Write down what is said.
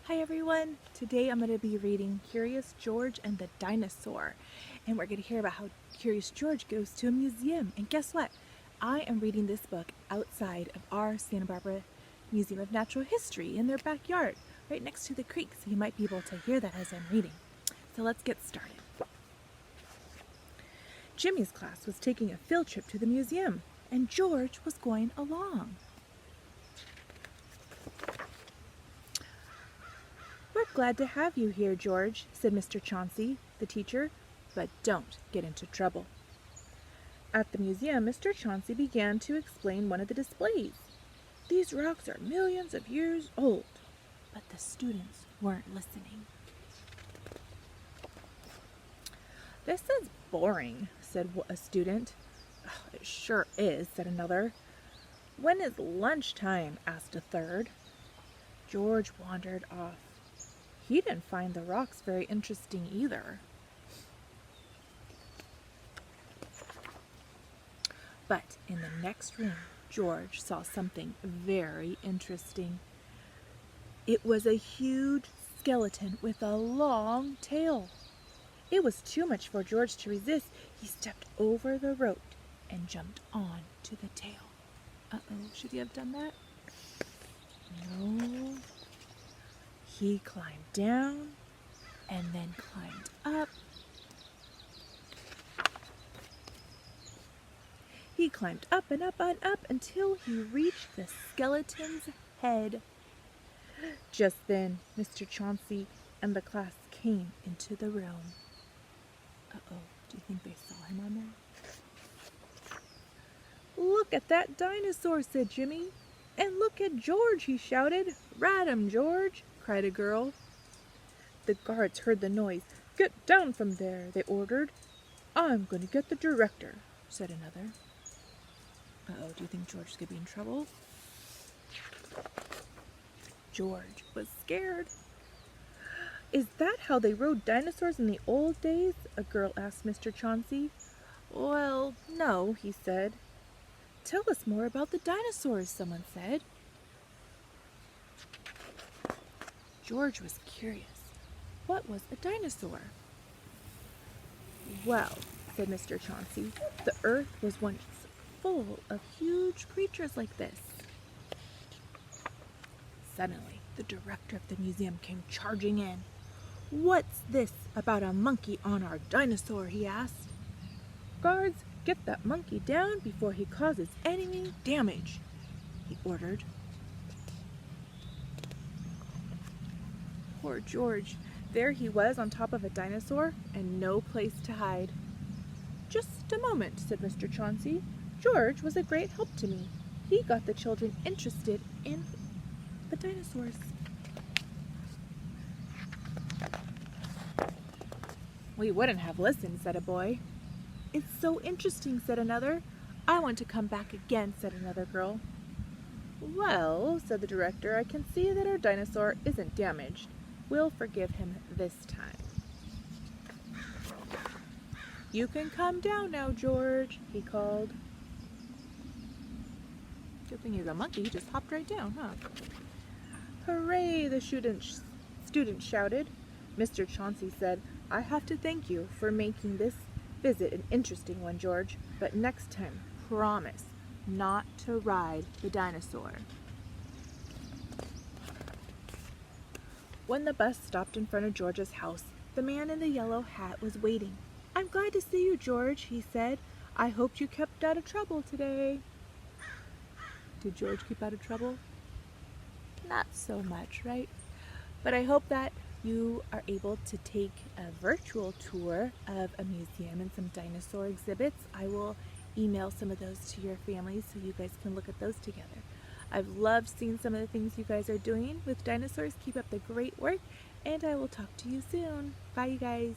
Hi everyone! Today I'm going to be reading Curious George and the Dinosaur. And we're going to hear about how Curious George goes to a museum. And guess what? I am reading this book outside of our Santa Barbara Museum of Natural History in their backyard, right next to the creek, so you might be able to hear that as I'm reading. So let's get started. Jimmy's class was taking a field trip to the museum, and George was going along. "We're glad to have you here, George," said Mr. Chauncey, the teacher, "but don't get into trouble." At the museum, Mr. Chauncey began to explain one of the displays. "These rocks are millions of years old." But the students weren't listening. "This is boring," said a student. "Oh, it sure is," said another. "When is lunchtime?" asked a third. George wandered off. He didn't find the rocks very interesting either. But in the next room, George saw something very interesting. It was a huge skeleton with a long tail. It was too much for George to resist. He stepped over the rope and jumped on to the tail. Uh-oh, should he have done that? No. He climbed down and then climbed up. He climbed up and up and up until he reached the skeleton's head. Just then, Mr. Chauncey and the class came into the room. Uh-oh, do you think they saw him on there? "Look at that dinosaur," said Jimmy. "And look at George," he shouted. "Rat him, George," cried a girl. The guards heard the noise. "Get down from there," they ordered. "I'm going to get the director," said another. Uh-oh, do you think George is going to be in trouble? George was scared. "Is that how they rode dinosaurs in the old days?" a girl asked Mr. Chauncey. "Well, no," he said. "Tell us more about the dinosaurs," someone said. George was curious. What was a dinosaur? "Well," said Mr. Chauncey, "the earth was once full of huge creatures like this." Suddenly, the director of the museum came charging in. "What's this about a monkey on our dinosaur?" he asked. "Guards, get that monkey down before he causes any damage," he ordered. Poor George. There he was on top of a dinosaur and no place to hide. "Just a moment," said Mr. Chauncey. "George was a great help to me. He got the children interested in the dinosaurs." "We wouldn't have listened," said a boy. "It's so interesting," said another. "I want to come back again," said another girl. "Well," said the director, "I can see that our dinosaur isn't damaged. We'll forgive him this time. You can come down now, George," he called. Good thing he's a monkey, he just hopped right down, huh? "Hooray!" the students shouted. Mr. Chauncey said, "I have to thank you for making this visit an interesting one, George, but next time, promise not to ride the dinosaur." When the bus stopped in front of George's house, the man in the yellow hat was waiting. "I'm glad to see you, George," he said. "I hoped you kept out of trouble today." Did George keep out of trouble? Not so much, right? But I hope that you are able to take a virtual tour of a museum and some dinosaur exhibits. I will email some of those to your families so you guys can look at those together. I've loved seeing some of the things you guys are doing with dinosaurs. Keep up the great work, and I will talk to you soon. Bye, you guys.